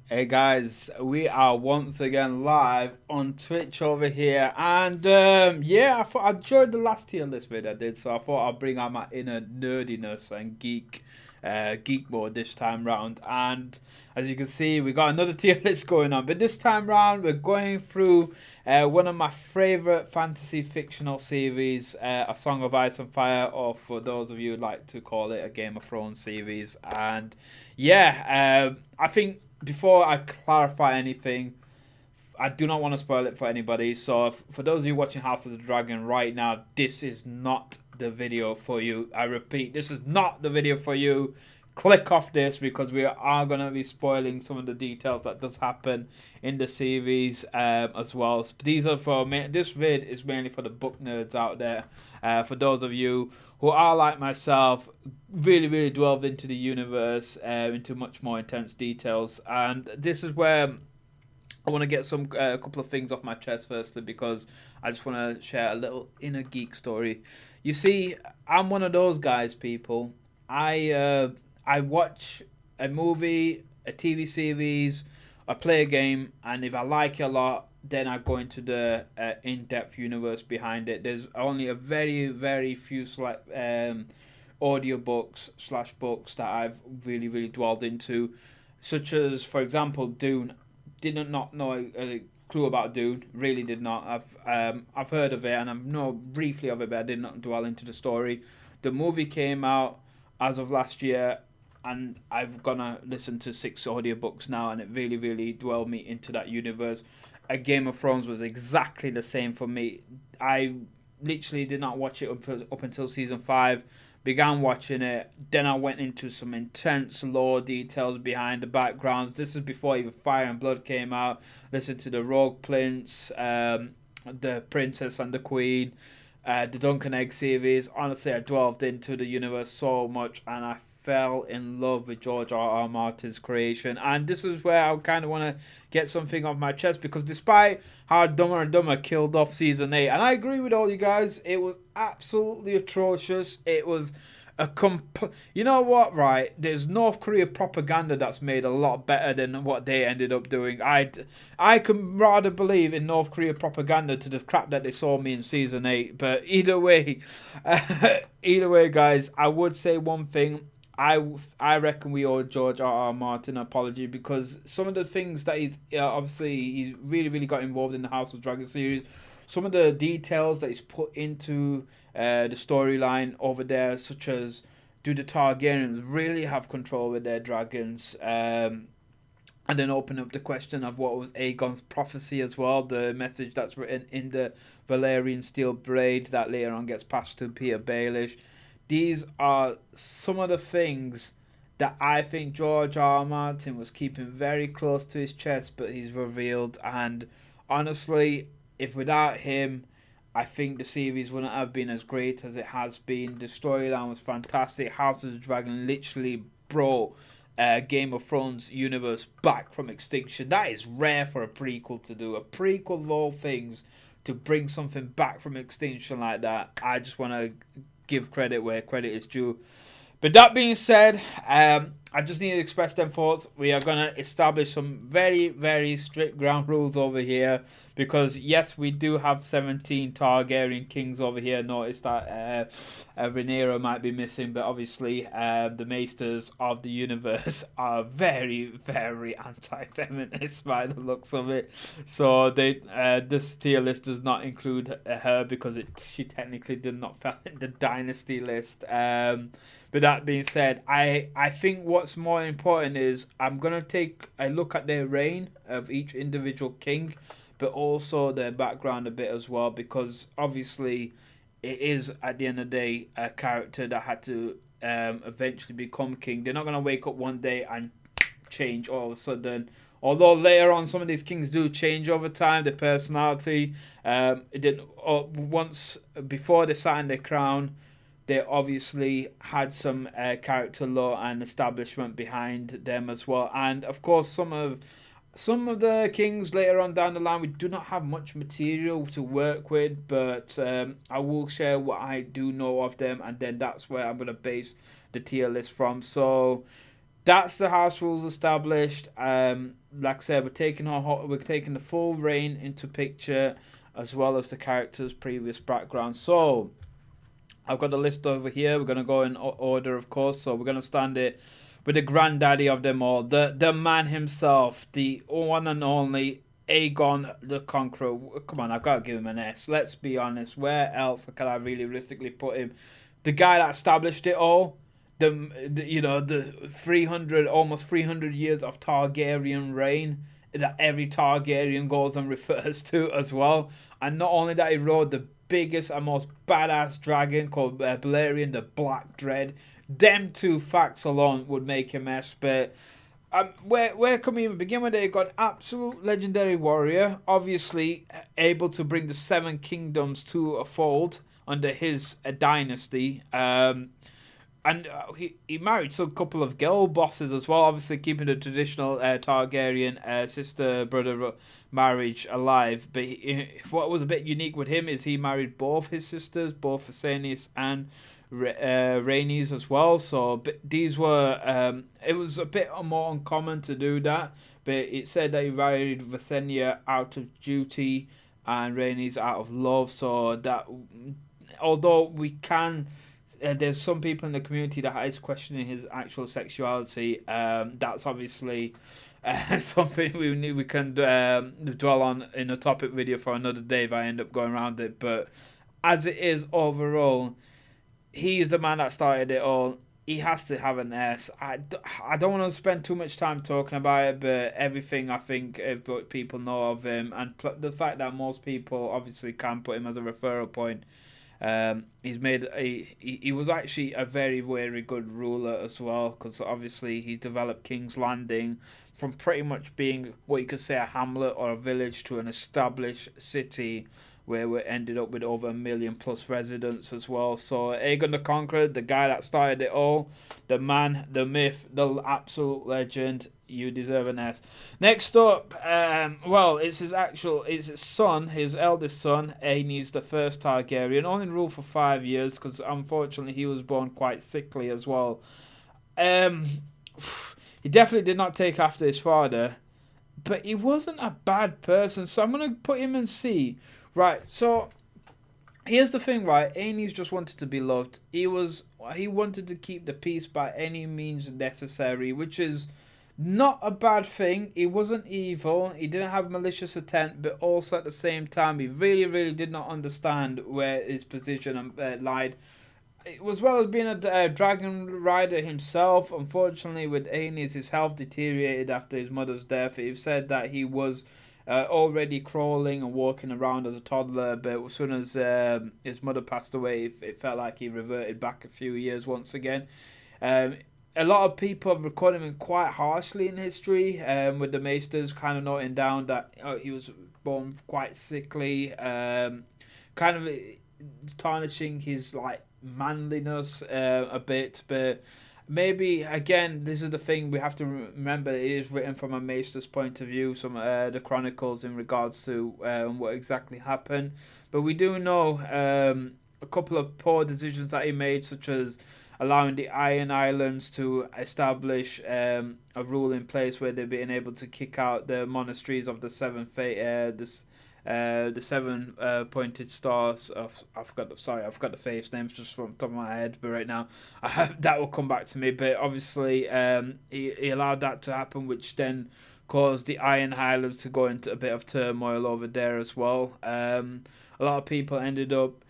Hey guys, we are once again live on Twitch over here, and yeah, I thought I enjoyed the last tier list video I did, so I thought I'll bring out my inner nerdiness and geek mode this time round. And as you can see, we got another tier list going on, but this time round we're going through one of my favorite fantasy fictional series, A Song of Ice and Fire, or for those of you who like to call it, a Game of Thrones series. And yeah, I think before I clarify anything, I do not want to spoil it for anybody. So, for those of you watching House of the Dragon right now, this is not the video for you. I repeat, this is not the video for you. Click off this because we are going to be spoiling some of the details that does happen in the series as well. These are for this vid is mainly for the book nerds out there. For those of you who are like myself, really delved into the universe, into much more intense details, and this is where I want to get a couple of things off my chest firstly, because I just want to share a little inner geek story. You see, I'm one of those guys, people. I watch a movie, a TV series, I play a game, and if I like it a lot, then I go into the in-depth universe behind it. There's only a very few select audiobooks slash books that I've really dwelled into, such as, for example, Dune. Did not know a clue about Dune. Really did not. I've heard of it and I know briefly of it, but I did not dwell into the story. The movie came out as of last year, and I've gonna listen to 6 audiobooks now, and it really dwelled me into that universe. A Game of Thrones was exactly the same for me. I literally did not watch it up until season 5. Began watching it, then I went into some intense lore details behind the backgrounds. This is before even Fire and Blood came out. Listened to the Rogue Prince, the Princess and the Queen, the Duncan Egg series. Honestly, I delved into the universe so much, and I fell in love with George R. Martin's creation. And this is where I kind of want to get something off my chest, because despite how Dumber and Dumber killed off season 8, and I agree with all you guys, it was absolutely atrocious. It was you know what, right? There's North Korea propaganda that's made a lot better than what they ended up doing. I can rather believe in North Korea propaganda to the crap that they saw me in season 8. But either way, either way, guys, I would say one thing. I reckon we owe George R. R. Martin an apology, because some of the things that he's really got involved in the House of Dragon series, some of the details that he's put into the storyline over there, such as, do the Targaryens really have control with their dragons? And then open up the question of what was Aegon's prophecy as well, the message that's written in the Valyrian steel blade that later on gets passed to Peter Baelish. These are some of the things that I think George R. R. Martin was keeping very close to his chest, but he's revealed. And honestly, if without him, I think the series wouldn't have been as great as it has been. The storyline was fantastic. House of the Dragon literally brought Game of Thrones universe back from extinction. That is rare for a prequel to do. A prequel of all things, to bring something back from extinction like that. I just want to give credit where credit is due. But that being said, I just need to express them thoughts. We are going to establish some very strict ground rules over here, because yes, we do have 17 Targaryen Kings over here. Notice that Rhaenyra might be missing, but obviously the Maesters of the universe are very anti-feminist by the looks of it. So this tier list does not include her, because she technically did not fall in the dynasty list. But that being said, I think what's more important is I'm going to take a look at their reign of each individual king, but also their background a bit as well, because obviously it is, at the end of the day, a character that had to eventually become king. They're not going to wake up one day and change all of a sudden. Although later on some of these kings do change over time, their personality. It didn't once before they signed their crown. They obviously had some character law and establishment behind them as well, and of course some of the kings later on down the line, we do not have much material to work with, but I will share what I do know of them, and then that's where I'm going to base the tier list from. So That's the house rules established. Like I said, we're taking the full reign into picture, as well as the character's previous background. So I've got the list over here. We're gonna go in order, of course. So we're gonna stand it with the granddaddy of them all, the man himself, the one and only Aegon the Conqueror. Come on, I've got to give him an S. Let's be honest. Where else can I really realistically put him? The guy that established it all. The 300, almost 300 years of Targaryen reign that every Targaryen goes and refers to as well. And not only that, he rode the biggest and most badass dragon called Balerion the Black Dread. Them two facts alone would make him S. But where can we even begin with it? Got absolute legendary warrior, obviously able to bring the 7 kingdoms to a fold under his dynasty. And he married some couple of girl bosses as well, obviously keeping the traditional Targaryen sister-brother marriage alive. But what was a bit unique with him is he married both his sisters, both Viserys and Rhaenys as well. So these were it was a bit more uncommon to do that, but it said that he married Visenya out of duty and Rhaenys out of love. So that, although we can, there's some people in the community that is questioning his actual sexuality. That's obviously something we can dwell on in a topic video for another day if I end up going around it. But as it is overall, he's the man that started it all. He has to have an S. I don't want to spend too much time talking about it, but everything I think people know of him, and the fact that most people obviously can put him as a referral point. He was actually a very, very good ruler as well, because obviously he developed King's Landing from pretty much being what you could say a hamlet or a village to an established city, where we ended up with over 1 million plus residents as well. So Aegon the Conqueror, the guy that started it all, the man, the myth, the absolute legend. You deserve an S. Next up, it's his son, his eldest son, Aenys the First Targaryen, only ruled for 5 years because unfortunately he was born quite sickly as well. He definitely did not take after his father, but he wasn't a bad person, so I'm going to put him in C. Right, so here's the thing, right? Aenys just wanted to be loved. He wanted to keep the peace by any means necessary, which is not a bad thing. He wasn't evil. He didn't have malicious intent, but also at the same time, he really, really did not understand where his position lied. As well as being a dragon rider himself, unfortunately, with Aenys, his health deteriorated after his mother's death. He said that he was already crawling and walking around as a toddler, but as soon as his mother passed away, it felt like he reverted back a few years once again. A lot of people have recorded him quite harshly in history, with the Maesters kind of noting down that he was born quite sickly, kind of tarnishing his manliness a bit. But maybe, again, this is the thing we have to remember, it is written from a Maester's point of view, some the chronicles in regards to what exactly happened. But we do know a couple of poor decisions that he made, such as allowing the Iron Islands to establish a rule in place where they're being able to kick out the monasteries of the seven the 7 pointed stars. I've got the faith's names just from the top of my head, but right now that will come back to me. But obviously, he allowed that to happen, which then caused the Iron Highlands to go into a bit of turmoil over there as well. A lot of people ended up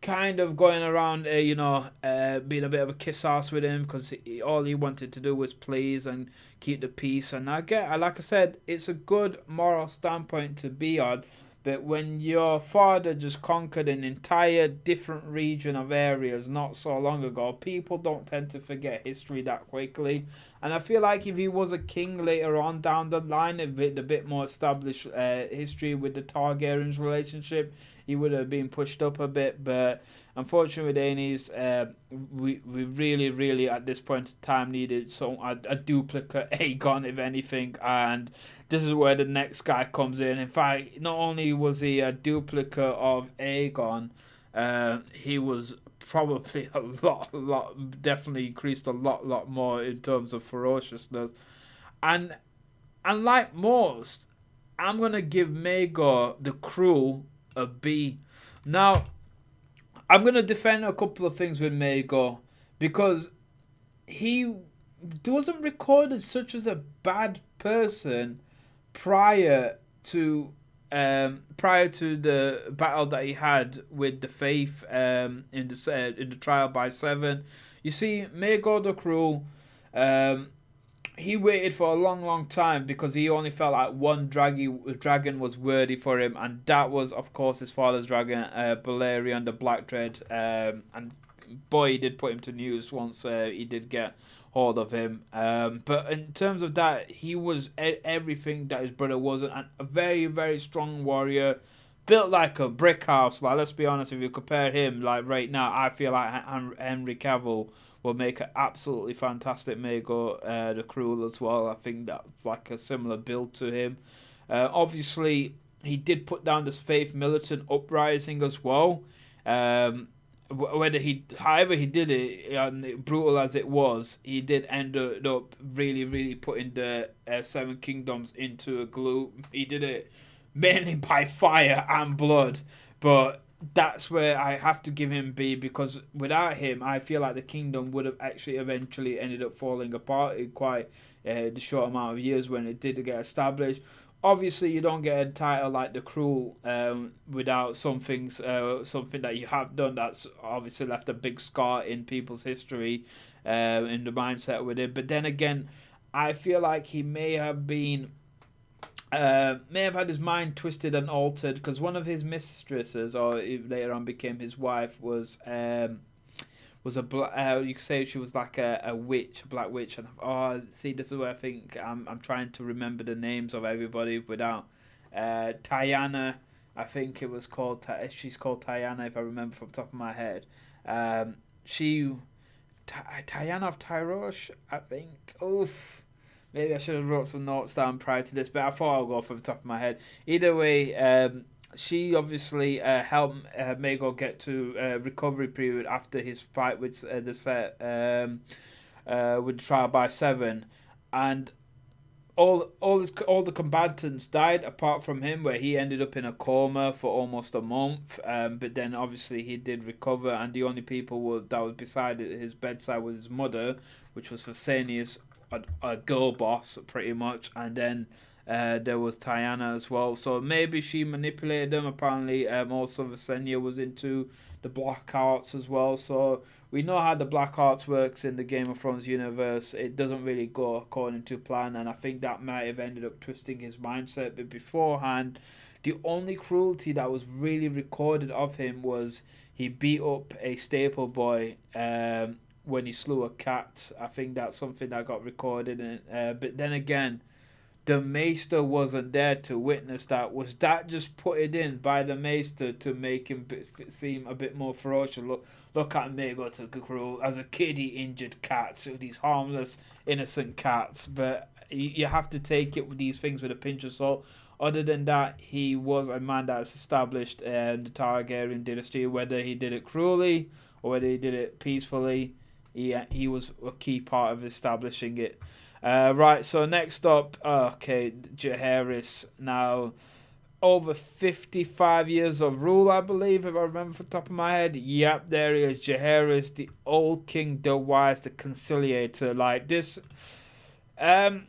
kind of going around, being a bit of a kiss ass with him, because all he wanted to do was please and keep the peace. And like I said, it's a good moral standpoint to be on. But when your father just conquered an entire different region of areas not so long ago, people don't tend to forget history that quickly. And I feel like if he was a king later on down the line, a bit more established history with the Targaryens relationship, he would have been pushed up a bit. But unfortunately with Aenys, we really, really at this point in time needed a duplicate Aegon, if anything. And this is where the next guy comes in. In fact, not only was he a duplicate of Aegon, he was probably definitely increased a lot more in terms of ferociousness. And like most, I'm gonna give Maegor the crew a B. Now, I'm gonna defend a couple of things with Maegor because he wasn't recorded such as a bad person prior to prior to the battle that he had with the Faith in the trial by seven. You see, Maegor the Cruel, he waited for a long time because he only felt like one dragon was worthy for him, and that was, of course, his father's dragon, Balerion the Black Dread. And boy, he did put him to news once he did get hold of him. But in terms of that, he was everything that his brother wasn't, and a very strong warrior, built like a brick house. Like, let's be honest, if you compare him, like right now, I feel like Henry Cavill will make an absolutely fantastic Maegor the Cruel as well. I think that's like a similar build to him. Obviously, he did put down this Faith militant uprising as well. However he did it, and brutal as it was, he did end up really putting the Seven Kingdoms into a glue. He did it mainly by fire and blood, but that's where I have to give him B, because without him, I feel like the kingdom would have actually eventually ended up falling apart in quite the short amount of years when it did get established. Obviously, you don't get a title like the Cruel without something that you have done that's obviously left a big scar in people's history, in the mindset with it. But then again, I feel like he may have had his mind twisted and altered, because one of his mistresses, or later on became his wife, was you could say she was like a witch, a black witch. And see, this is where I think I'm trying to remember the names of everybody without Tyanna. I think it was called. She's called Tyanna, if I remember from the top of my head. Tyanna of Tyrosh, I think. Oof. Maybe I should have wrote some notes down prior to this, but I thought I'll go from the top of my head. Either way, she obviously helped Maegor get to recovery period after his fight with the set with Trial by Seven, and all the combatants died apart from him, where he ended up in a coma for almost a month. But then obviously he did recover, and the only people that was beside his bedside was his mother, which was Visenius, a girl boss pretty much, and then there was Tyanna as well. So maybe she manipulated them. Apparently, also Visenya was into the black arts as well. So we know how the black arts works in the Game of Thrones universe. It doesn't really go according to plan, and I think that might have ended up twisting his mindset. But beforehand, the only cruelty that was really recorded of him was he beat up a staple boy when he slew a cat. I think that's something that got recorded. But then again, the Maester wasn't there to witness that. Was that just put it in by the Maester to make him seem a bit more ferocious? Look at Maegor the Cruel. As a kid, he injured cats, these harmless, innocent cats. But you have to take it with these things with a pinch of salt. Other than that, he was a man that's established the Targaryen dynasty. Whether he did it cruelly or whether he did it peacefully, he was a key part of establishing it. Right, so next up, Jaehaerys. Now, over 55 years of rule, I believe, if I remember from the top of my head. Yep, there he is, Jaehaerys, the old king, the wise, the conciliator. Like this, I'm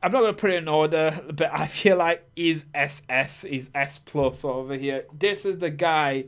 not going to put it in order, but I feel like he's SS, he's S plus over here. This is the guy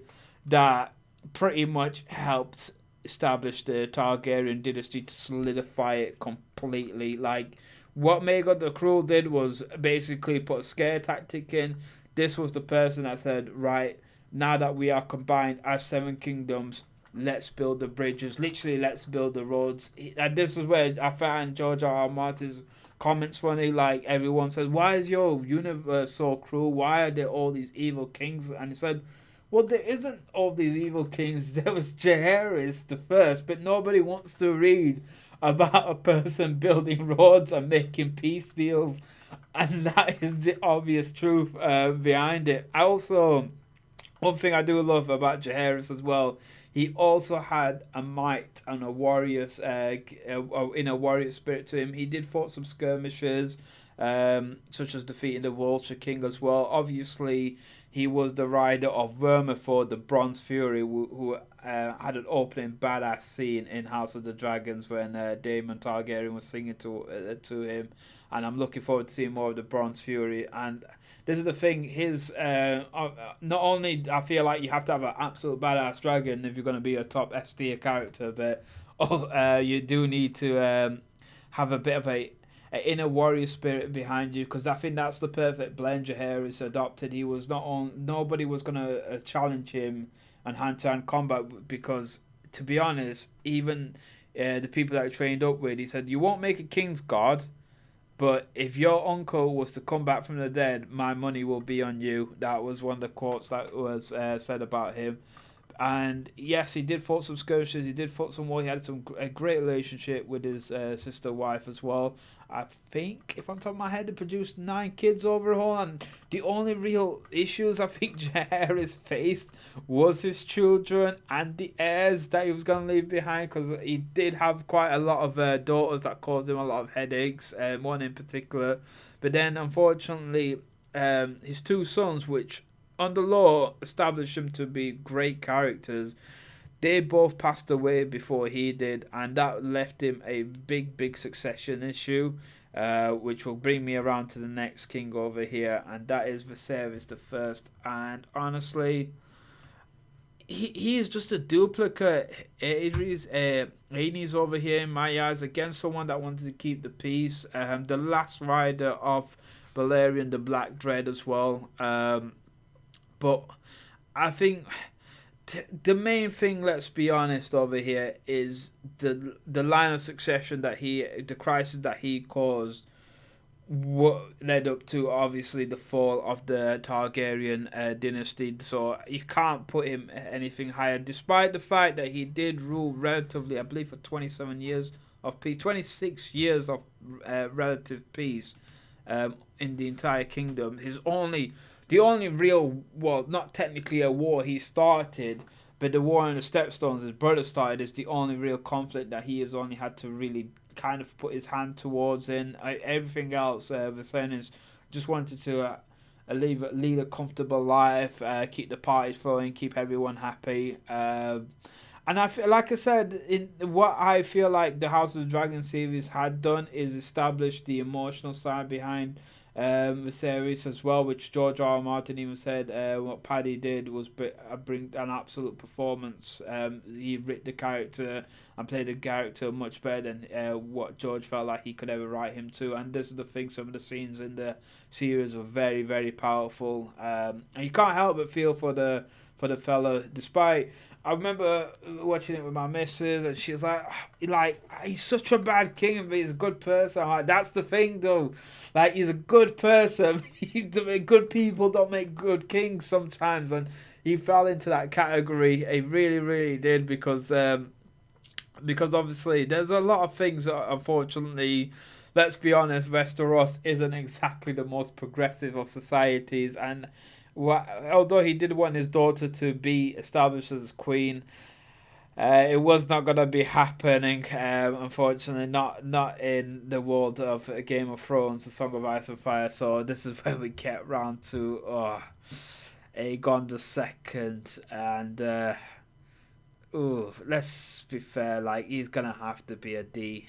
that pretty much helped establish the Targaryen dynasty, to solidify it completely. Like, what Maegor the Cruel did was basically put a scare tactic in. This was the person that said, right, now that we are combined as Seven Kingdoms, let's build the bridges. Literally, let's build the roads. And this is where I find George R.R. Martin's comments funny. Like, everyone says, why is your universe so cruel? Why are there all these evil kings? And he said, well, there isn't all these evil kings. There was Jaehaerys the first, but nobody wants to read about a person building roads and making peace deals, and that is the obvious truth behind it. Also, One thing I do love about Jaehaerys as well, he also had a might and a warrior's in a warrior spirit to him. He did fought some skirmishes, such as defeating the Vulture King as well. Obviously, he was the rider of Vermiford, the Bronze Fury, who had an opening badass scene in House of the Dragons when Daemon Targaryen was singing to him, and I'm looking forward to seeing more of the Bronze Fury. And this is the thing, his not only I feel like you have to have an absolute badass dragon if you're going to be a top S tier character, but you do need to have a bit of a inner warrior spirit behind you, because I think that's the perfect blend Jaehaerys adopted. He was not on, nobody was going to challenge him and hand-to-hand combat, because to be honest, even the people that I trained up with, he said, you won't make a king's god, but if your uncle was to come back from the dead, my money will be on you. That was one of the quotes that was said about him. And yes, he did fought some skirmishes. He did fought some war. He had a great relationship with his sister wife as well. I think, if on top of my head, they produced 9 kids overall. And the only real issues I think Jaehaerys faced was his children and the heirs that he was going to leave behind. Because he did have quite a lot of daughters that caused him a lot of headaches. One in particular. But then, unfortunately, his 2 sons, which on the law established him to be great characters, they both passed away before he did, and that left him a big succession issue, which will bring me around to the next king over here, and that is Viserys the First. And honestly, he is just a duplicate. Aenys over here in my eyes, against someone that wanted to keep the peace. The last rider of Balerion the Black Dread as well. But I think the main thing, let's be honest, over here is the line of succession that the crisis that he caused, what led up to obviously the fall of the Targaryen dynasty. So you can't put him anything higher, despite the fact that he did rule relatively, I believe, for 27 years of peace, 26 years of relative peace in the entire kingdom. The only real, well, not technically a war he started, but the war on the Stepstones his brother started, is the only real conflict that he has only had to really kind of put his hand towards in. Everything else, Viserys just wanted to lead a comfortable life, keep the parties flowing, keep everyone happy. And I feel, like I said, in what I feel like the House of the Dragon series had done is establish the emotional side behind Viserys as well, which George R. R. Martin even said what Paddy did was bring an absolute performance. He writ the character and played the character much better than what George felt like he could ever write him to. And this is the thing, some of the scenes in the series were very powerful, and you can't help but feel for the fella. Despite, I remember watching it with my missus, and she's like, he's such a bad king, but he's a good person. I'm like, that's the thing, though. Like, he's a good person. Good people don't make good kings sometimes, and he fell into that category. He really did, because obviously there's a lot of things that, unfortunately, let's be honest, Westeros isn't exactly the most progressive of societies, and although he did want his daughter to be established as queen, it was not going to be happening, unfortunately, not in the world of Game of Thrones, The Song of Ice and Fire. So this is where we get round to Aegon the Second, and let's be fair, like, he's going to have to be a D.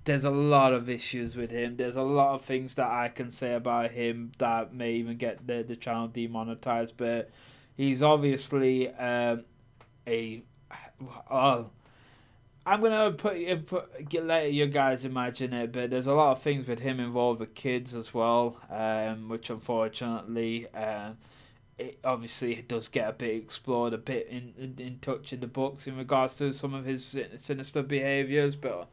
There's a lot of issues with him. There's a lot of things that I can say about him that may even get the channel demonetized. But he's obviously I'm gonna let you guys imagine it. But there's a lot of things with him involved with kids as well, which unfortunately, it obviously does get a bit explored, a bit in touch in the books in regards to some of his sinister behaviors, but.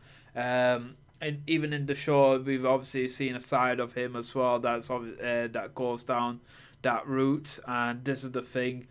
And even in the show, we've obviously seen a side of him as well that goes down that route. And this is the thing.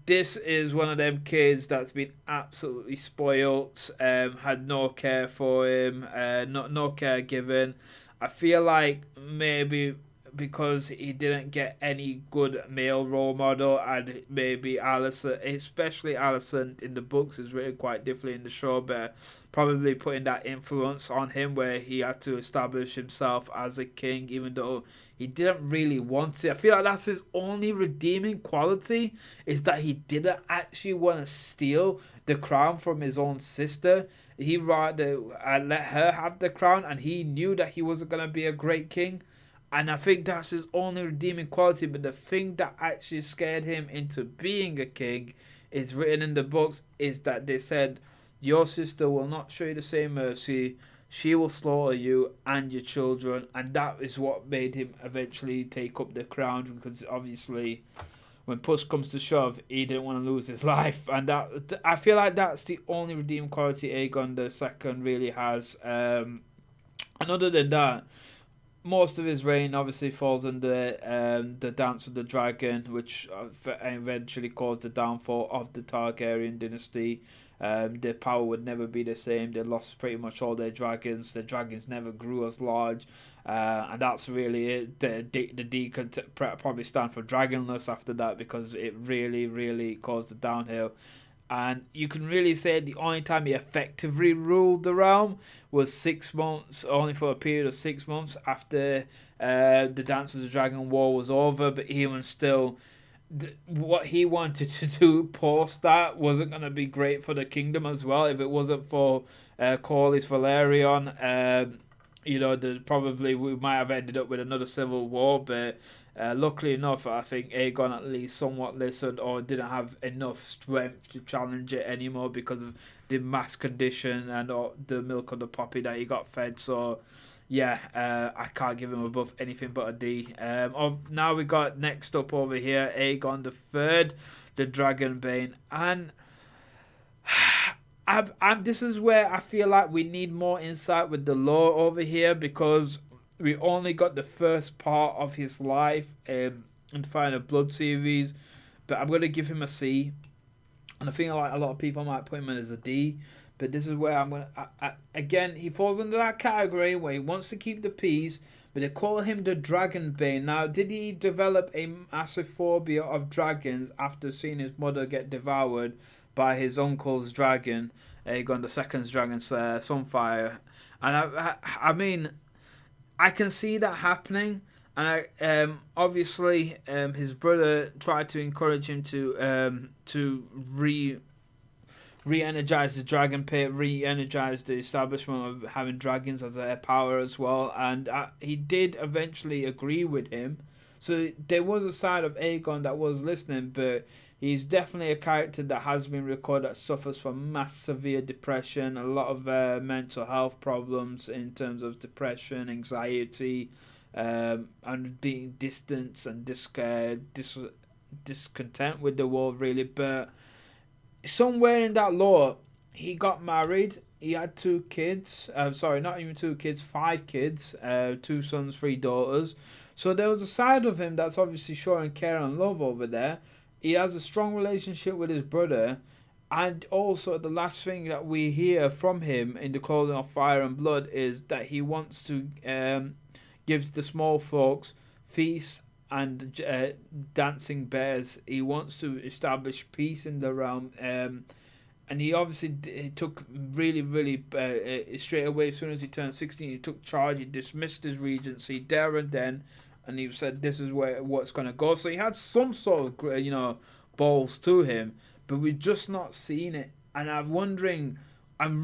This is one of them kids that's been absolutely spoilt. Had no care for him. No care given. I feel like maybe because he didn't get any good male role model, and maybe Alicent, especially Alicent in the books, is written quite differently in the show, but probably putting that influence on him where he had to establish himself as a king, even though he didn't really want to. I feel like that's his only redeeming quality, is that he didn't actually want to steal the crown from his own sister. He rather let her have the crown, and he knew that he wasn't going to be a great king. And I think that's his only redeeming quality. But the thing that actually scared him into being a king is written in the books, is that they said, your sister will not show you the same mercy. She will slaughter you and your children. And that is what made him eventually take up the crown, because obviously when push comes to shove, he didn't want to lose his life. And that, I feel like that's the only redeeming quality Aegon II really has. And other than that, most of his reign obviously falls under the Dance of the Dragon, which eventually caused the downfall of the Targaryen dynasty. Their power would never be the same. They lost pretty much all their dragons. The dragons never grew as large. And that's really it. The D could probably stand for dragonless after that, because it really, really caused the downhill. And you can really say the only time he effectively ruled the realm was 6 months, only for a period of 6 months after the Dance of the Dragon War was over. But even still, what he wanted to do post that wasn't going to be great for the kingdom as well. If it wasn't for Corlys Velaryon, probably we might have ended up with another civil war. But luckily enough, I think Aegon at least somewhat listened, or didn't have enough strength to challenge it anymore because of the mass condition and the milk of the poppy that he got fed. So yeah, I can't give him above anything but a D. Now we got next up over here, Aegon III, the Dragonbane. And this is where I feel like we need more insight with the lore over here, because we only got the first part of his life in the Fire and Blood series. But I'm going to give him a C. And I think like a lot of people might put him in as a D. But this is where I'm going to... Again, he falls under that category where he wants to keep the peace, but they call him the Dragonbane. Now, did he develop a massive phobia of dragons after seeing his mother get devoured by his uncle's dragon, Aegon II's dragon, Sunfire? And I mean, I can see that happening. And obviously, his brother tried to encourage him to re-energize the dragon pit, re-energize the establishment of having dragons as a power as well. And he did eventually agree with him. So there was a side of Aegon that was listening, but he's definitely a character that has been recorded that suffers from mass severe depression, a lot of mental health problems in terms of depression, anxiety, and being distant and discontent with the world, really. But somewhere in that lore, he got married. He had 2 kids. Sorry, not even 2 kids, 5 kids. 2 sons, 3 daughters. So there was a side of him that's obviously showing care and love over there. He has a strong relationship with his brother. And also the last thing that we hear from him in the closing of Fire and Blood is that he wants to give the small folks feasts and dancing bears. He wants to establish peace in the realm. And he obviously he took really straight away, as soon as he turned 16, he took charge. He dismissed his regency there and then, and he said this is what's going to go. So he had some sort of balls to him, but we're just not seeing it. And I'm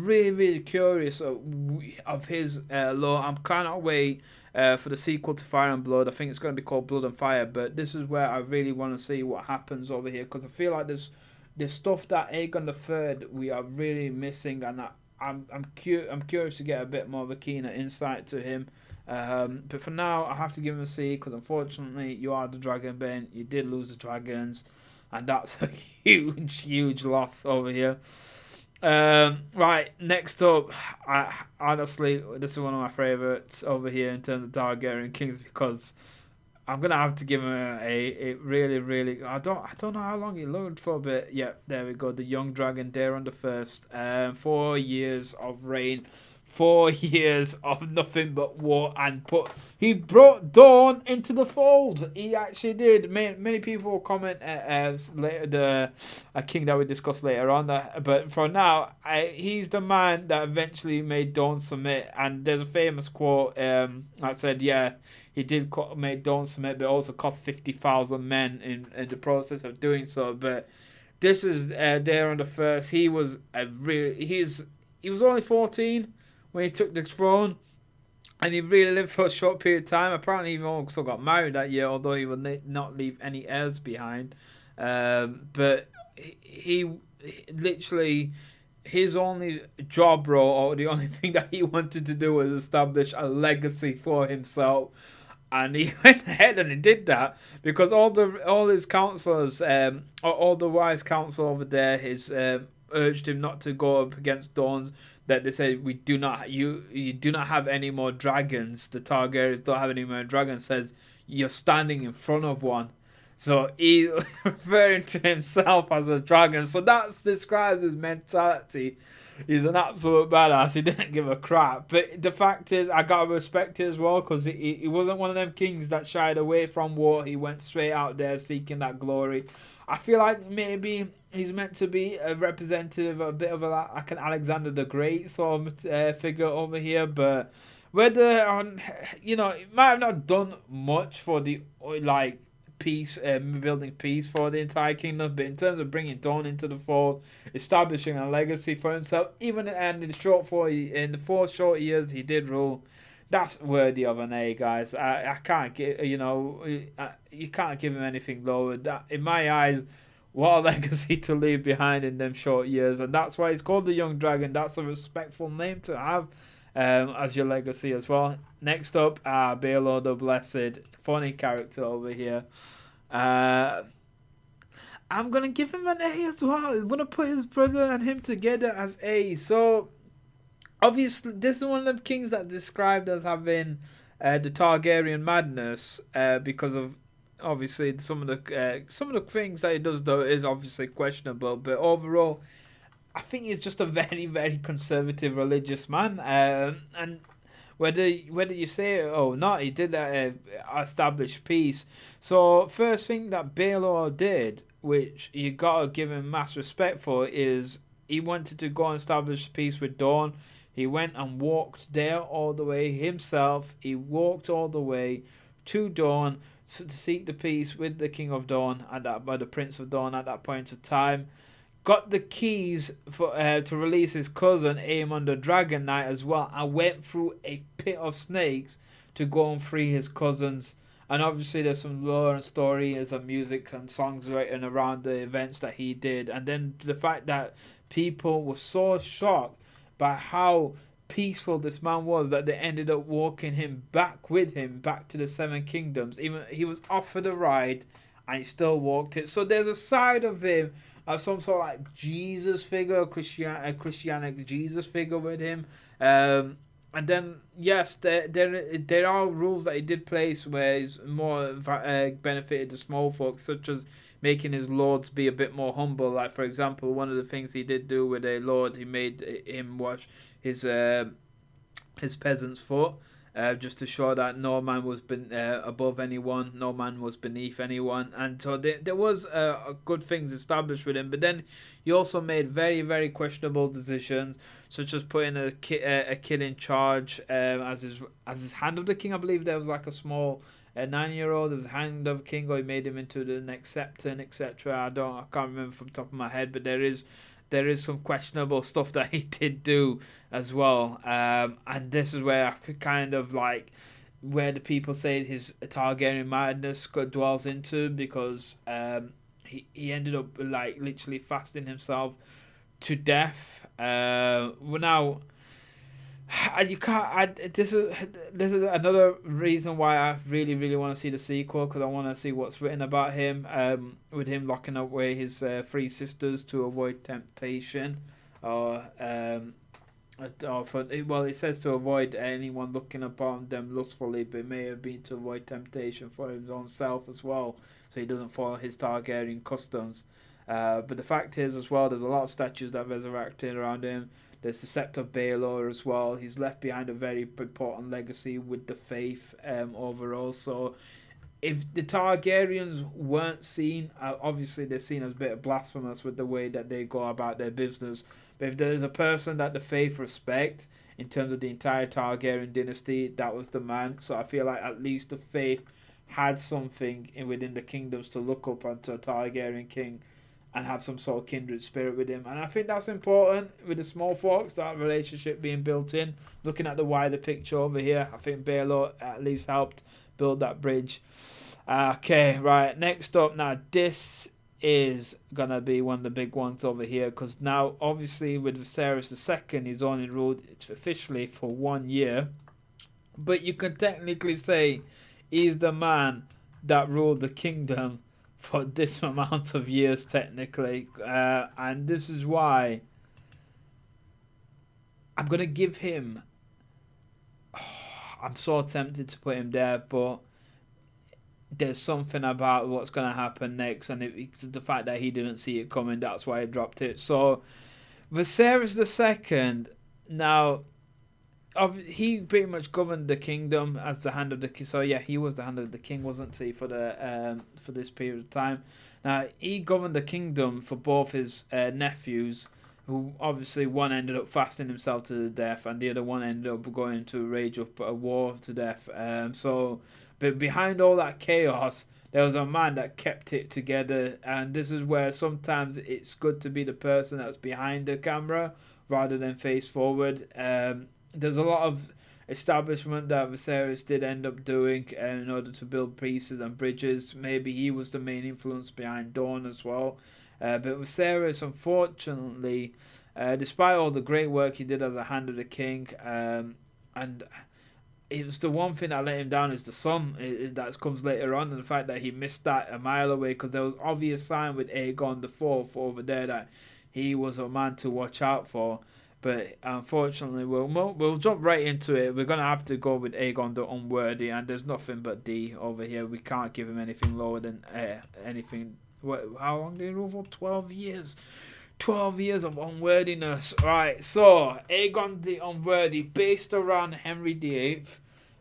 really curious of his lore. I'm cannot wait for the sequel to Fire and Blood. I think it's going to be called Blood and Fire, but this is where I really want to see what happens over here, because I feel like there's stuff that Aegon III we are really missing, and I'm curious to get a bit more of a keener insight to him. But for now, I have to give him a C, because unfortunately, you are the Dragonbane. You did lose the dragons, and that's a huge loss over here. Right, next up, honestly, this is one of my favourites over here in terms of Targaryen Kings, because I'm gonna have to give him a really I don't know how long he lived for, but yeah, there we go. The young dragon Daeron the First, 4 years of reign 4 years of nothing but war, and he brought Dawn into the fold. He actually did. Many people will comment as later a king that we discuss later on. But for now, he's the man that eventually made Dawn submit. And there's a famous quote that said, "Yeah, he did make Dawn submit, but it also cost 50,000 men in the process of doing so." But this is Daeron the First. He was he was only 14 when he took the throne, and he really lived for a short period of time. Apparently, he also got married that year, although he would not leave any heirs behind. But he literally, his only job role, or the only thing that he wanted to do, was establish a legacy for himself. And he went ahead and he did that, because all his counselors, all the wise council over there, urged him not to go up against Dawn's. That they said, you do not have any more dragons. The Targaryens don't have any more dragons. Says you're standing in front of one. So he referring to himself as a dragon. So that describes his mentality. He's an absolute badass. He didn't give a crap. But the fact is, I gotta respect it as well, because he wasn't one of them kings that shied away from war. He went straight out there seeking that glory. I feel like maybe he's meant to be a representative, a bit of like an Alexander the Great sort of figure over here. But whether he might have not done much for the peace, building peace for the entire kingdom, but in terms of bringing Dawn into the fold, establishing a legacy for himself, even in the 4 short years he did rule, that's worthy of an A, guys. I can't get, you can't give him anything lower. That, in my eyes, what a legacy to leave behind in them short years, and that's why he's called the Young Dragon. That's a respectful name to have as your legacy as well. Next up, Baelor the Blessed, funny character over here. I'm gonna give him an A as well. I'm gonna put his brother and him together as A. So obviously, this is one of them kings that described as having the Targaryen madness, because of obviously some of the things that he does, though, is obviously questionable. But overall, I think he's just a very, very conservative religious man, and whether you say it or not, he did establish peace. So first thing that Baelor did, which you gotta give him mass respect for, is he wanted to go and establish peace with Dawn. He went and walked there all the way himself. He walked all the way to Dawn to seek the peace with the King of Dawn by the Prince of Dawn at that point of time. Got the keys for to release his cousin Aemon the Dragon Knight as well, and went through a pit of snakes to go and free his cousins. And obviously there's some lore and story, and some music and songs written around the events that he did. And then the fact that people were so shocked by how peaceful this man was that they ended up walking him back to the Seven Kingdoms. Even he was offered a ride and he still walked it. So there's a side of him as some sort of like Jesus figure, a Christianic Jesus figure with him. And then yes, there are rules that he did place where he's more benefited the small folks, such as making his lords be a bit more humble. Like, for example, one of the things he did do with a lord, he made him wash his peasant's foot, just to show that no man was above anyone, no man was beneath anyone. And so there was good things established with him. But then he also made very, very questionable decisions, such as putting a kid in charge as his hand of the king. I believe there was like a small 9-year-old as a hand of king, or he made him into the next septon, etc. I can't remember from the top of my head, but there is some questionable stuff that he did do as well. And this is where I kind of like where the people say his Targaryen madness dwells into, because he ended up like literally fasting himself to death. Now, you can't. This is another reason why I really, really want to see the sequel, because I want to see what's written about him. With him locking away his 3 sisters to avoid temptation, it says to avoid anyone looking upon them lustfully, but it may have been to avoid temptation for his own self as well, so he doesn't follow his Targaryen customs. But the fact is as well, there's a lot of statues that resurrected around him. There's the Sept of Baelor as well. He's left behind a very important legacy with the faith overall. So if the Targaryens weren't seen, obviously they're seen as a bit blasphemous with the way that they go about their business. But if there's a person that the faith respect in terms of the entire Targaryen dynasty, that was the man. So I feel like at least the faith had something within the kingdoms to look up onto a Targaryen king and have some sort of kindred spirit with him. And I think that's important with the small folks, that relationship being built in. Looking at the wider picture over here, I think Baelor at least helped build that bridge. Okay, right, next up now, this is going to be one of the big ones over here, because now, obviously, with Viserys II, he's only ruled officially for 1 year. But you can technically say he's the man that ruled the kingdom for this amount of years, technically. And this is why I'm going to give him... I'm so tempted to put him there, but there's something about what's going to happen next, and the fact that he didn't see it coming, that's why he dropped it. So, Viserys II, now, he pretty much governed the kingdom as the hand of the king. So yeah, he was the hand of the king, wasn't he, for this period of time. Now, he governed the kingdom for both his nephews, who obviously one ended up fasting himself to death, and the other one ended up going to rage up a war to death. But behind all that chaos, there was a man that kept it together, and this is where sometimes it's good to be the person that's behind the camera rather than face forward. There's a lot of establishment that Viserys did end up doing in order to build pieces and bridges. Maybe he was the main influence behind Dawn as well. But Viserys, unfortunately, despite all the great work he did as a hand of the king, and it was the one thing that let him down is the son that comes later on, and the fact that he missed that a mile away, because there was obvious sign with Aegon the Fourth over there that he was a man to watch out for. But unfortunately, we'll jump right into it. We're gonna have to go with Aegon the Unworthy, and there's nothing but D over here. We can't give him anything lower than anything. How long did he rule for? 12 years. 12 years of unworthiness. Right, so Aegon the Unworthy, based around Henry VIII,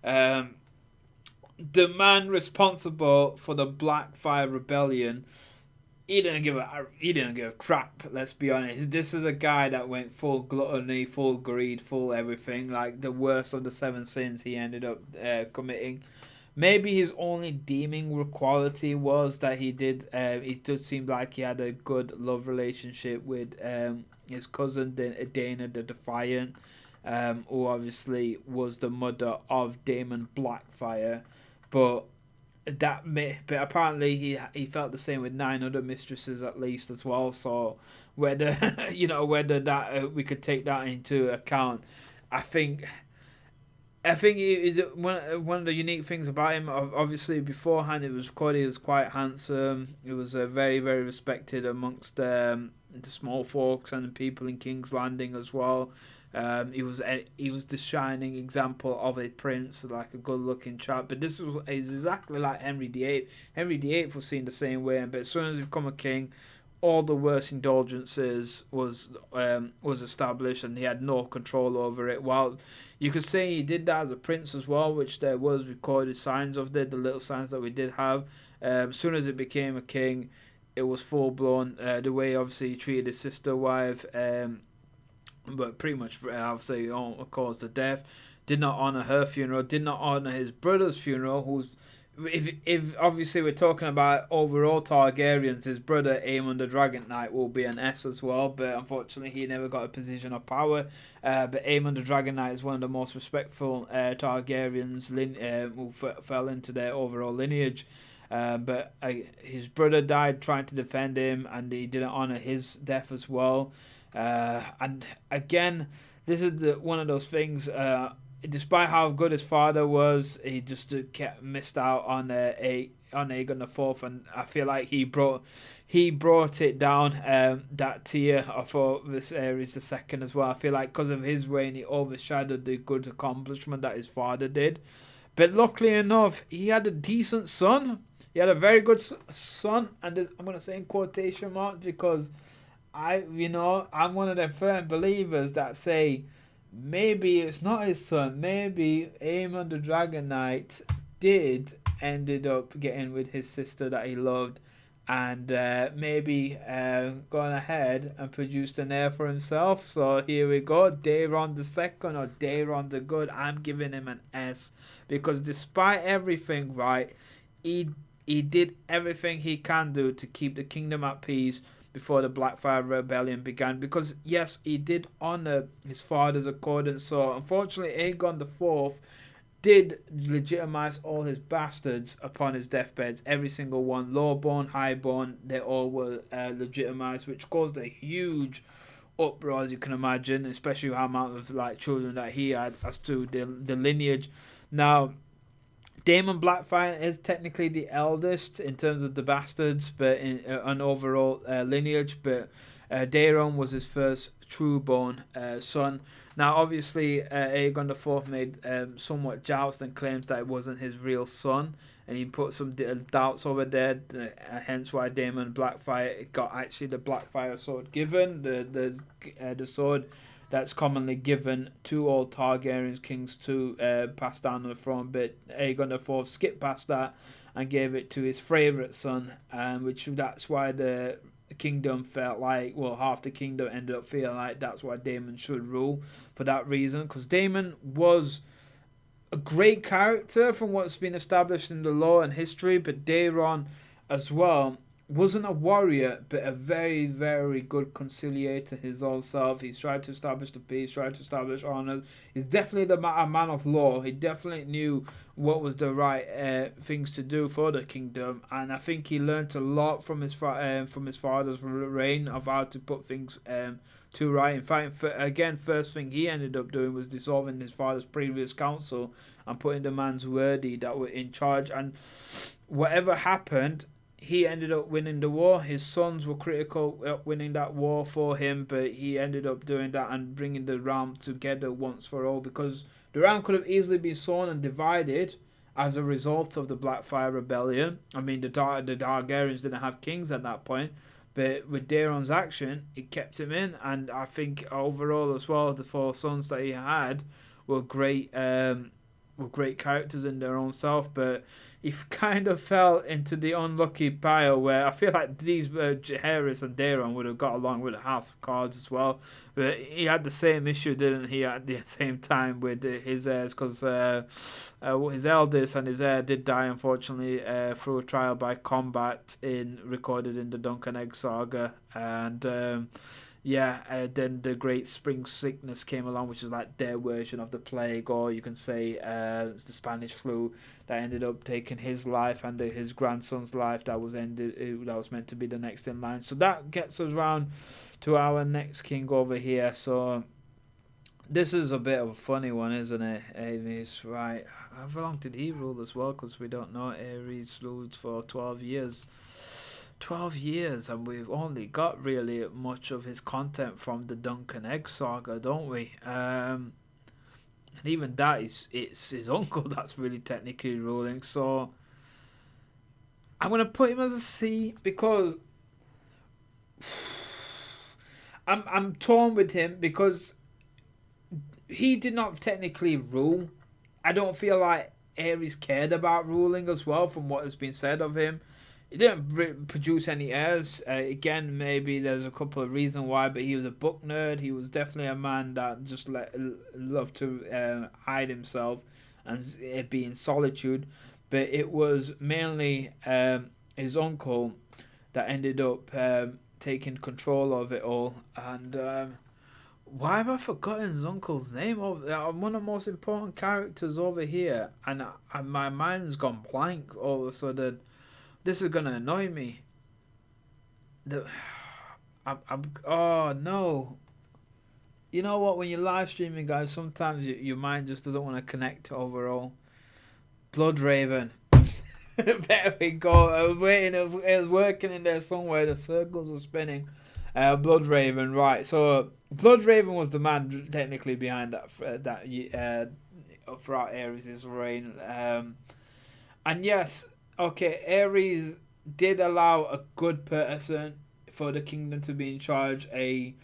the man responsible for the Blackfire Rebellion. He didn't give a crap, let's be honest. This is a guy that went full gluttony, full greed, full everything. Like the worst of the 7 sins he ended up committing. Maybe his only deeming quality was that he did. It did seem like he had a good love relationship with his cousin Dana the Defiant, who obviously was the mother of Daemon Blackfire. But apparently he felt the same with 9 other mistresses at least as well. So whether whether that we could take that into account, I think one of the unique things about him, obviously beforehand, it was Cody. He was quite handsome. He was very, very respected amongst the small folks and the people in King's Landing as well. He was the shining example of a prince, like a good-looking chap. But this is exactly like Henry VIII. Henry VIII was seen the same way, but as soon as he became a king, all the worst indulgences was established, and he had no control over it. While you could say he did that as a prince as well, which there was recorded signs of the little signs that we did have. As soon as it became a king, it was full blown. The way obviously he treated his sister wife, but pretty much obviously caused her death. Did not honor her funeral. Did not honor his brother's funeral, who's. If obviously we're talking about overall Targaryens, his brother Aemon the Dragon Knight will be an S as well, but unfortunately he never got a position of power. But Aemon the Dragon Knight is one of the most respectful Targaryens who fell into their overall lineage. But his brother died trying to defend him, and he didn't honor his death as well. And again, this is one of those things. Despite how good his father was, he just kept missed out on Aegon the Fourth, and I feel like he brought it down that tier for Viserys II as well. I feel like because of his reign, he overshadowed the good accomplishment that his father did. But luckily enough, he had a decent son. He had a very good son, and I'm going to say in quotation marks because I'm one of the firm believers that say maybe it's not his son. Maybe Aemon the Dragon Knight did ended up getting with his sister that he loved, and maybe gone ahead and produced an heir for himself. So here we go, Daeron the Second or Daeron the Good. I'm giving him an S because despite everything, right, he he did everything he can do to keep the kingdom at peace before the Blackfire Rebellion began. Because yes, he did honor his father's accordance. So unfortunately, Aegon the Fourth did legitimize all his bastards upon his deathbeds. Every single one, lowborn, highborn, they all were legitimized, which caused a huge uproar, as you can imagine, especially how amount of like children that he had as to the lineage. Now, Daemon Blackfire is technically the eldest in terms of the bastards, but in an overall lineage. But Daeron was his first true-born son. Now, obviously, Aegon the Fourth made somewhat joust and claims that it wasn't his real son, and he put some doubts over there. Hence, why Daemon Blackfire got actually the Blackfire sword given, the sword that's commonly given to all Targaryen kings to pass down on the throne. But Aegon the Fourth skipped past that and gave it to his favourite son, which that's why the kingdom felt like, well, half the kingdom ended up feeling like that's why Daemon should rule for that reason. Because Daemon was a great character from what's been established in the lore and history, but Daeron as well wasn't a warrior, but a very, very good conciliator his own self. He's tried to establish the peace, tried to establish honors. He's definitely a man of law. He definitely knew what was the right things to do for the kingdom, and I think he learned a lot from his father's reign of how to put things to right. In fact, again, first thing he ended up doing was dissolving his father's previous council and putting the man's worthy that were in charge. And whatever happened, he ended up winning the war. His sons were critical at winning that war for him, but he ended up doing that and bringing the realm together once for all, because the realm could have easily been sawn and divided as a result of the Blackfire Rebellion. I mean, the Targaryens didn't have kings at that point, but with Daeron's action, it kept him in, and I think overall as well, the four sons that he had were great characters in their own self, but he kind of fell into the unlucky pile where I feel like these Jaehaerys and Daeron would have got along with the House of Cards as well, but he had the same issue, didn't he, at the same time with his heirs, because his eldest and his heir did die unfortunately through a trial by combat recorded in the Duncan Egg saga, and then the Great Spring Sickness came along, which is like their version of the plague, or you can say the Spanish flu, that ended up taking his life and his grandson's life that was meant to be the next in line. So that gets us round to our next king over here. So this is a bit of a funny one, isn't it? Aerys, right? How long did he rule as well? Because we don't know. Aerys ruled for 12 years. 12 years, and we've only got really much of his content from the Duncan Egg saga, don't we? And even that it's his uncle that's really technically ruling. So I'm gonna put him as a C because I'm torn with him because he did not technically rule. I don't feel like Aerys cared about ruling as well, from what has been said of him. He didn't produce any heirs. Again, maybe there's a couple of reasons why, but he was a book nerd. He was definitely a man that just loved to hide himself and be in solitude. But it was mainly his uncle that ended up taking control of it all. And why have I forgotten his uncle's name? One of the most important characters over here, and my mind's gone blank all of a sudden. This is gonna annoy me. Oh no. You know what? When you're live streaming, guys, sometimes your mind just doesn't want to connect overall. Bloodraven. There we go. I was waiting. It was working in there somewhere. The circles were spinning. Bloodraven, right? So Bloodraven was the man technically behind that throughout Aerys' reign. And yes. Okay, Aerys did allow a good person for the kingdom to be in charge, a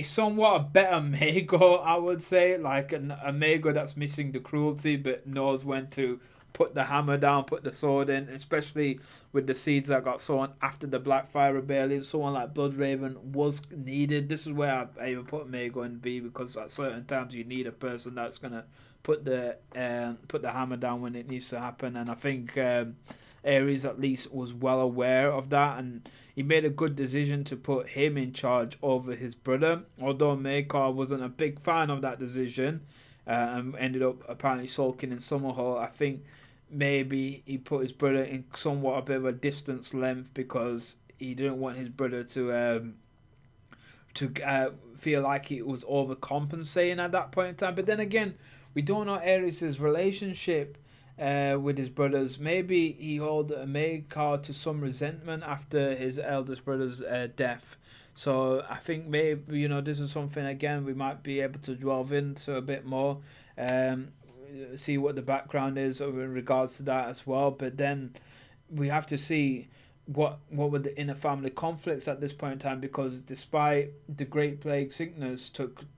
somewhat better Mago, I would say, like a Mago that's missing the cruelty but knows when to put the hammer down, put the sword in, especially with the seeds that got sown after the Blackfire Rebellion. Someone like Bloodraven was needed. This is where I even put Mago in B, because at certain times you need a person that's gonna put the hammer down when it needs to happen, and I think Ares at least was well aware of that, and he made a good decision to put him in charge over his brother. Although Maekar wasn't a big fan of that decision, and ended up apparently sulking in Summerhall, I think maybe he put his brother in somewhat a bit of a distance length because he didn't want his brother to feel like he was overcompensating at that point in time. But then again, we don't know Ares' relationship with his brothers. Maybe he held Maekar to some resentment after his eldest brother's death. So I think maybe, this is something, again, we might be able to delve into a bit more, see what the background is in regards to that as well. But then we have to see what were the inner family conflicts at this point in time, because despite the Great Plague sickness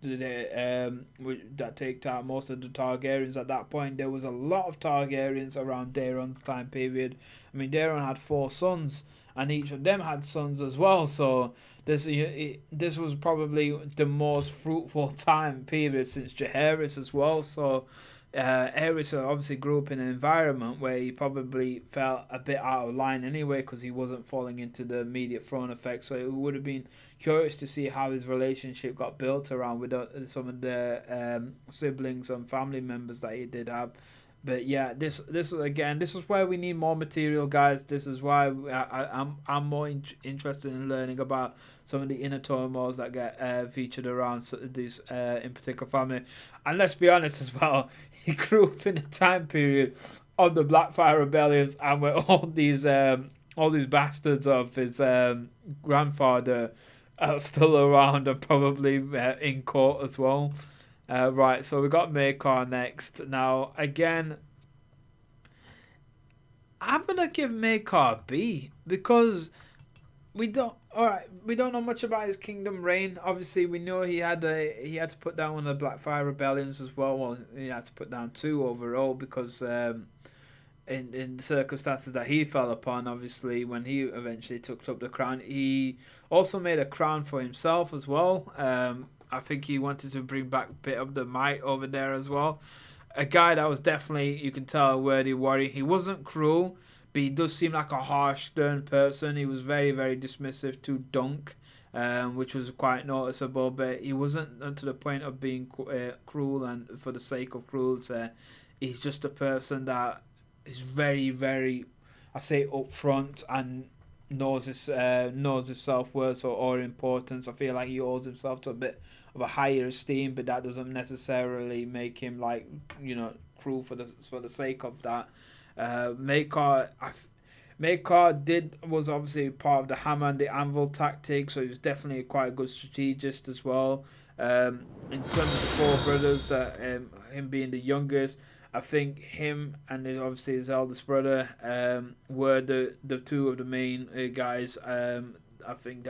that taked out most of the Targaryens at that point, there was a lot of Targaryens around Daeron's time period. I mean, Daeron had 4 sons, and each of them had sons as well. So this was probably the most fruitful time period since Jaehaerys as well. So Aerys obviously grew up in an environment where he probably felt a bit out of line anyway, because he wasn't falling into the immediate throne effect. So it would have been curious to see how his relationship got built around with some of the siblings and family members that he did have. But yeah, this is where we need more material, guys. This is why I'm more interested in learning about some of the inner turmoils that get featured around this in particular family. And let's be honest as well, he grew up in a time period of the Blackfire Rebellions, and where all these bastards of his grandfather are still around and probably in court as well. Right, so we got Maekar next. Now, again, I'm gonna give Maekar a B, because we don't know much about his kingdom reign. Obviously, we know he had to put down one of the Blackfire Rebellions as well. Well, he had to put down 2 overall, because in circumstances that he fell upon, obviously, when he eventually took up the crown, he also made a crown for himself as well. I think he wanted to bring back a bit of the might over there as well. A guy that was definitely, you can tell, a worthy warrior. He wasn't cruel, but he does seem like a harsh, stern person. He was very, very dismissive to Dunk, which was quite noticeable, but he wasn't to the point of being cruel and for the sake of cruelty. He's just a person that is very, very, I say, upfront and knows his self-worth or importance. I feel like he holds himself to a bit of a higher esteem, but that doesn't necessarily make him cruel for the sake of that. Maekar was obviously part of the hammer and the anvil tactic, so he was definitely quite a good strategist as well. In terms of the 4 brothers, that him being the youngest, I think him and obviously his eldest brother were the 2 of the main guys. I think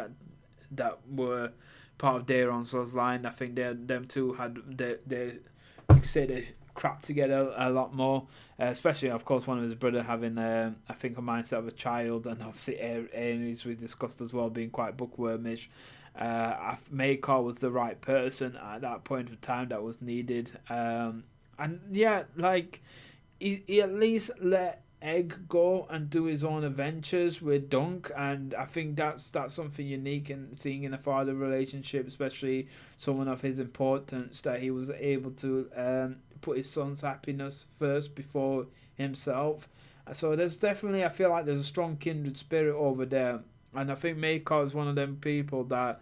that were part of Daeron's line. I think them 2 had you could say they crap together a lot more, especially of course one of his brother having I think a mindset of a child, and obviously Ares we discussed as well being quite bookwormish. Maekar was the right person at that point of time that was needed, and yeah, like he at least let Egg go and do his own adventures with Dunk, and I think that's something unique in seeing in a father relationship, especially someone of his importance, that he was able to put his son's happiness first before himself. So there's definitely, I feel like there's a strong kindred spirit over there, and I think Maekar is one of them people that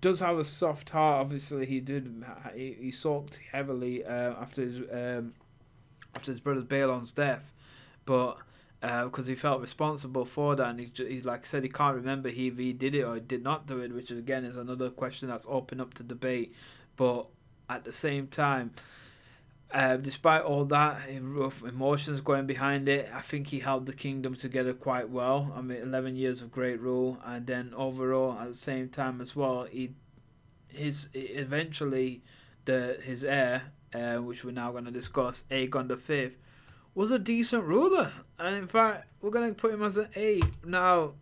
does have a soft heart. Obviously, he sulked heavily after his brother Balon's death, but because he felt responsible for that, and he's like I said, he can't remember if he did it or he did not do it, which again is another question that's open up to debate. But at the same time, Despite all that, rough emotions going behind it, I think he held the kingdom together quite well. I mean, 11 years of great rule, and then overall, at the same time as well, eventually his heir, which we're now going to discuss, Aegon V, was a decent ruler, and in fact, we're going to put him as an A. Now,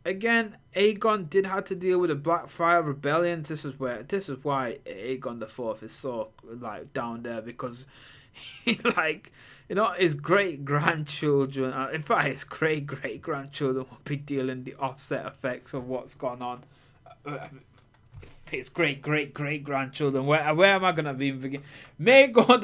again, Aegon did have to deal with the Blackfire Rebellion. This is why Aegon IV is so like down there, because he his great grandchildren, in fact his great grandchildren will be dealing the offset effects of what's gone on. His great grandchildren. Where am I gonna be begin? Aegon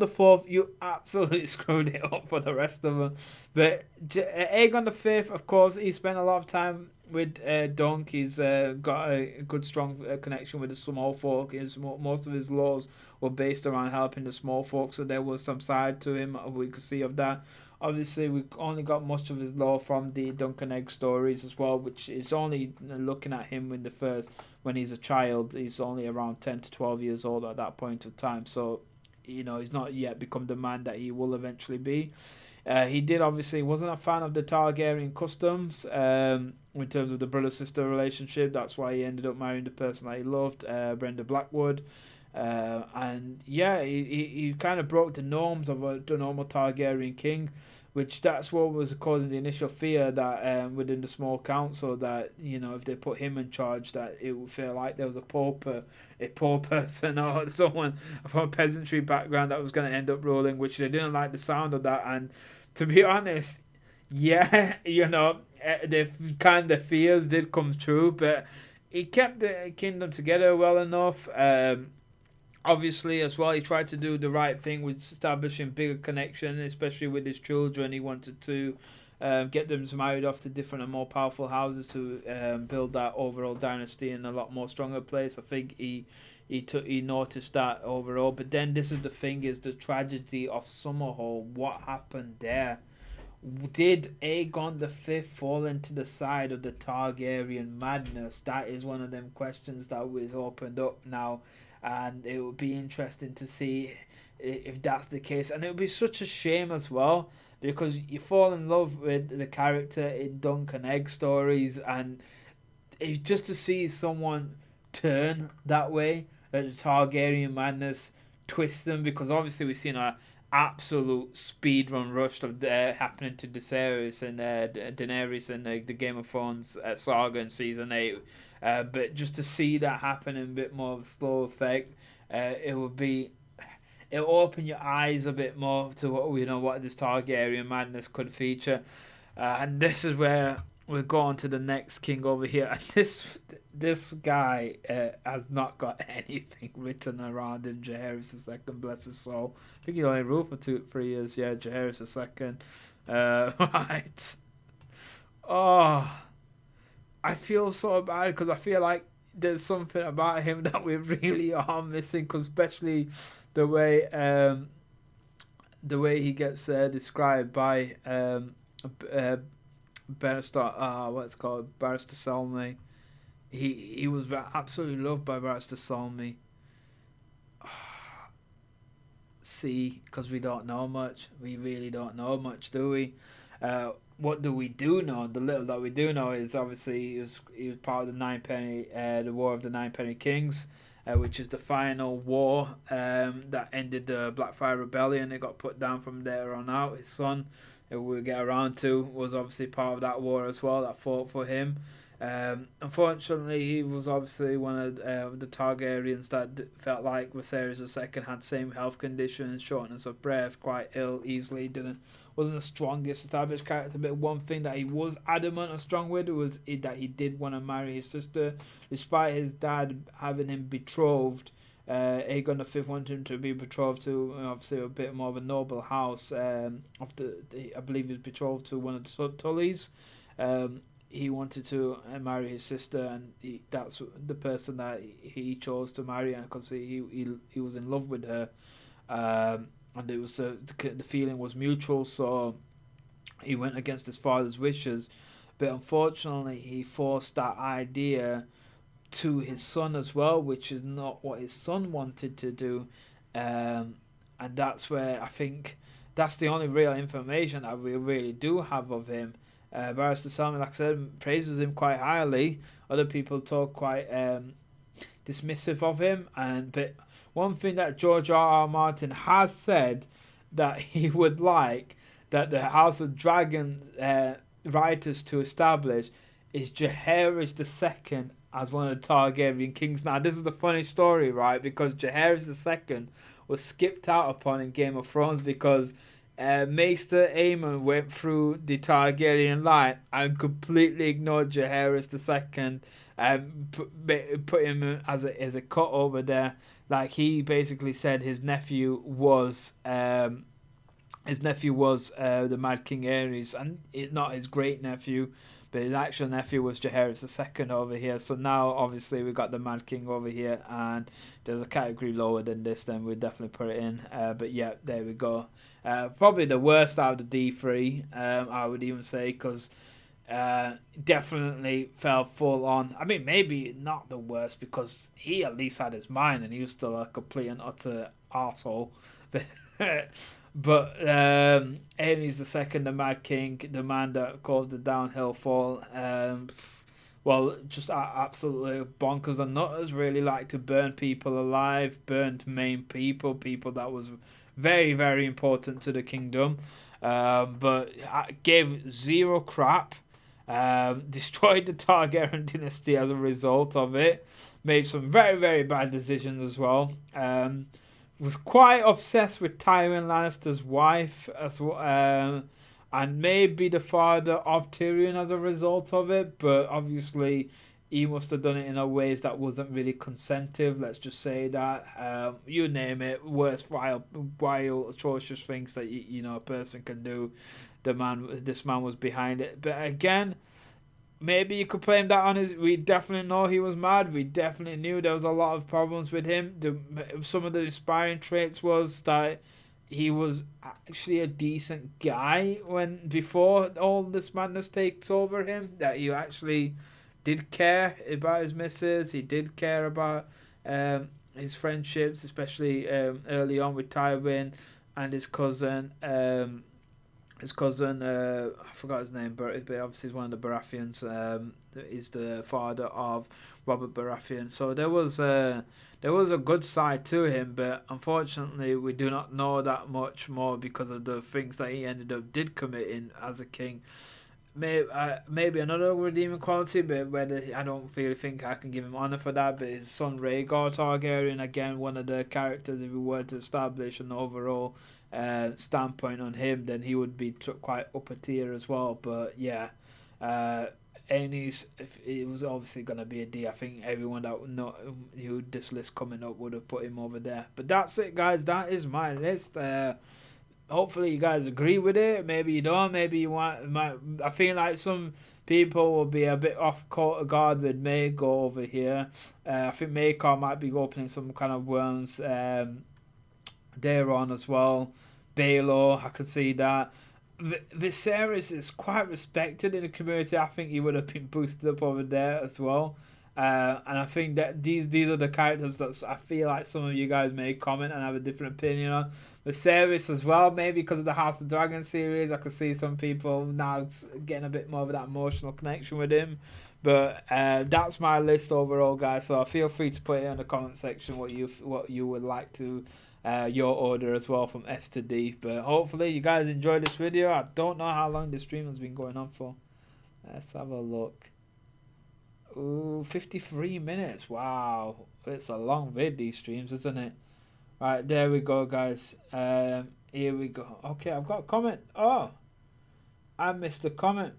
IV, you absolutely screwed it up for the rest of them. But Aegon V, of course, he spent a lot of time with Dunk. He's got a good, strong connection with the small folk. Most of his laws were based around helping the small folk, so there was some side to him we could see of that. Obviously, we only got much of his lore from the Duncan Egg stories as well, which is only looking at him when he's a child. He's only around 10 to 12 years old at that point of time. So, he's not yet become the man that he will eventually be. He wasn't a fan of the Targaryen customs in terms of the brother-sister relationship. That's why he ended up marrying the person that he loved, Brenda Blackwood. He kind of broke the norms of the normal Targaryen king, which that's what was causing the initial fear that within the small council that if they put him in charge, that it would feel like there was a poor person or someone from a peasantry background that was going to end up ruling, which they didn't like the sound of that. And to be honest, the kind of fears did come true, but he kept the kingdom together well enough. Obviously, as well, he tried to do the right thing with establishing bigger connection, especially with his children. He wanted to get them married off to different and more powerful houses to build that overall dynasty in a lot more stronger place. I think he noticed that overall. But then this is the thing: is the tragedy of Summerhall. What happened there? Did Aegon V fall into the side of the Targaryen madness? That is one of them questions that was opened up now. And it would be interesting to see if that's the case. And it would be such a shame as well, because you fall in love with the character in Duncan Egg stories, and just to see someone turn that way, the Targaryen madness, twist them, because obviously we've seen a absolute speedrun rush of happening to Daenerys in the Game of Thrones saga in season 8. But just to see that happen in a bit more of a slow effect, it'll open your eyes a bit more to what this Targaryen madness could feature. And this is where we'll go on to the next king over here. And this guy has not got anything written around him. Jaehaerys II, bless his soul. I think he only ruled for 2-3 years. Yeah, Jaehaerys II. Right. Oh, I feel so bad because I feel like there's something about him that we really are missing, cause especially the way he gets described by Barrister Barrister Selmy. He was absolutely loved by Barrister Selmy. See, because we don't know much. We really don't know much, do we? What do we do know? The little that we do know is obviously he was part of the War of the Nine-Penny Kings, which is the final war that ended the Blackfire Rebellion. It got put down from there on out. His son, who we'll get around to, was obviously part of that war as well, that fought for him. Unfortunately, he was obviously one of the Targaryens that felt like Viserys II had same health conditions, shortness of breath, quite ill, easily wasn't the strongest established character. But one thing that he was adamant and strong with was that he did want to marry his sister, despite his dad having him betrothed. Aegon V wanted him to be betrothed to obviously a bit more of a noble house. I believe he was betrothed to one of the Tullys. He wanted to marry his sister, and that's the person that he chose to marry, because he was in love with her, and it was the feeling was mutual. So he went against his father's wishes, but unfortunately he forced that idea to his son as well, which is not what his son wanted to do. And that's where I think that's the only real information that we really do have of him. Barrister Salmon, like I said, praises him quite highly. Other people talk quite dismissive of him. But one thing that George R. Martin has said that he would like that the House of Dragon writers to establish is Jaehaerys II as one of the Targaryen kings. Now, this is the funny story, right? Because Jaehaerys II was skipped out upon in Game of Thrones because Maester Aemon went through the Targaryen line and completely ignored Jaehaerys II and put him as a cut over there. Like, he basically said his nephew was the Mad King Aerys, and not his great nephew, but his actual nephew was Jaehaerys II over here. So now, obviously, we got the Mad King over here, and there's a category lower than this, then we'd definitely put it in. But yeah, there we go. Probably the worst out of the D3, I would even say, because definitely fell full on. I mean, maybe not the worst, because he at least had his mind, and he was still a complete and utter arsehole. But Aenys II, the Mad King, the man that caused the downhill fall, well, just absolutely bonkers and nutters. Really like to burn people alive, burned main people that was very, very important to the kingdom. But gave zero crap. Destroyed the Targaryen dynasty as a result of it. Made some very, very bad decisions as well. Was quite obsessed with Tywin Lannister's wife as well, and maybe the father of Tyrion as a result of it. But obviously, he must have done it in a ways that wasn't really consentive. Let's just say that. You name it, worst, vile, atrocious things that a person can do. This man was behind it. But again, maybe you could blame that on his. We definitely know he was mad. We definitely knew there was a lot of problems with him. Some of the inspiring traits was that he was actually a decent guy before all this madness takes over him. That he actually did care about his missus. He did care about his friendships, especially early on with Tywin and his cousin. I forgot his name, but obviously he's one of the Baratheons. He's the father of Robert Baratheon. So there was a good side to him, but unfortunately we do not know that much more because of the things that he did commit in as a king. Maybe another redeeming quality, but I don't really think I can give him honor for that. But his son Rhaegar Targaryen, again, one of the characters, if we were to establish an overall standpoint on him, then he would be quite upper tier as well. But yeah, Aenys, it was obviously going to be a D. I think everyone that who this list coming up would have put him over there. But that's it, guys. That is my list. Hopefully you guys agree with it. Maybe you don't. Maybe you want. I feel like some people will be a bit off guard with Maegor over here. I think Maegor might be opening some kind of worms there on as well. Baelor, I could see that. Viserys is quite respected in the community. I think he would have been boosted up over there as well. And I think that these are the characters that I feel like some of you guys may comment and have a different opinion on. Viserys as well, maybe because of the House of Dragon series, I could see some people now getting a bit more of that emotional connection with him. But that's my list overall, guys. So feel free to put it in the comment section what you would like to your order as well from S to D. But hopefully you guys enjoyed this video. I don't know how long this stream has been going on for. Let's have a look. Ooh, 53 minutes. Wow, it's a long vid, these streams, isn't it? Right, there we go, guys. Here we go. Okay, I've got a comment. Oh, I missed a comment.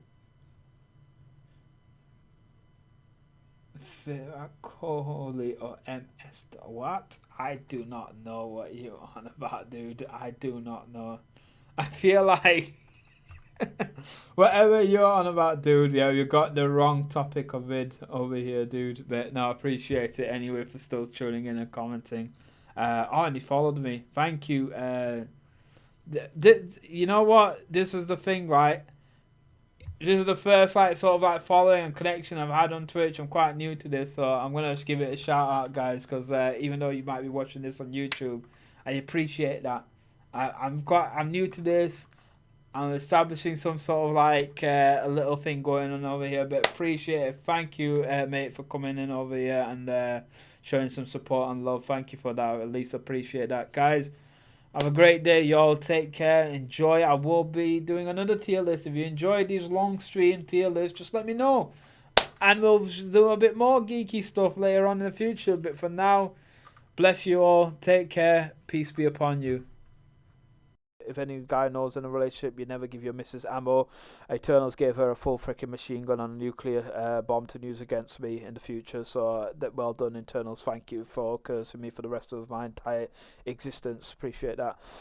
Koholi or MS. What? I do not know what you're on about, dude. I do not know. I feel like whatever you're on about, dude, yeah, you got the wrong topic of vid over here, dude. But no, I appreciate it anyway for still tuning in and commenting. And he followed me. Thank you. You know what? This is the thing, right? this is the first like sort of like following and connection I've had on Twitch. I'm quite new to this, so I'm gonna just give it a shout out, guys, because even though you might be watching this on YouTube, I appreciate that. I'm new to this. I'm establishing some sort of like a little thing going on over here, but appreciate it. Thank you, mate, for coming in over here and showing some support and love. Thank you for that. At least appreciate that, guys. Have a great day, y'all. Take care. Enjoy. I will be doing another tier list. If you enjoy these long stream tier lists, just let me know. And we'll do a bit more geeky stuff later on in the future. But for now, bless you all. Take care. Peace be upon you. If any guy knows in a relationship, you never give your missus ammo. Eternals gave her a full freaking machine gun and a nuclear bomb to use against me in the future. So that well done, Eternals. Thank you for cursing me for the rest of my entire existence. Appreciate that.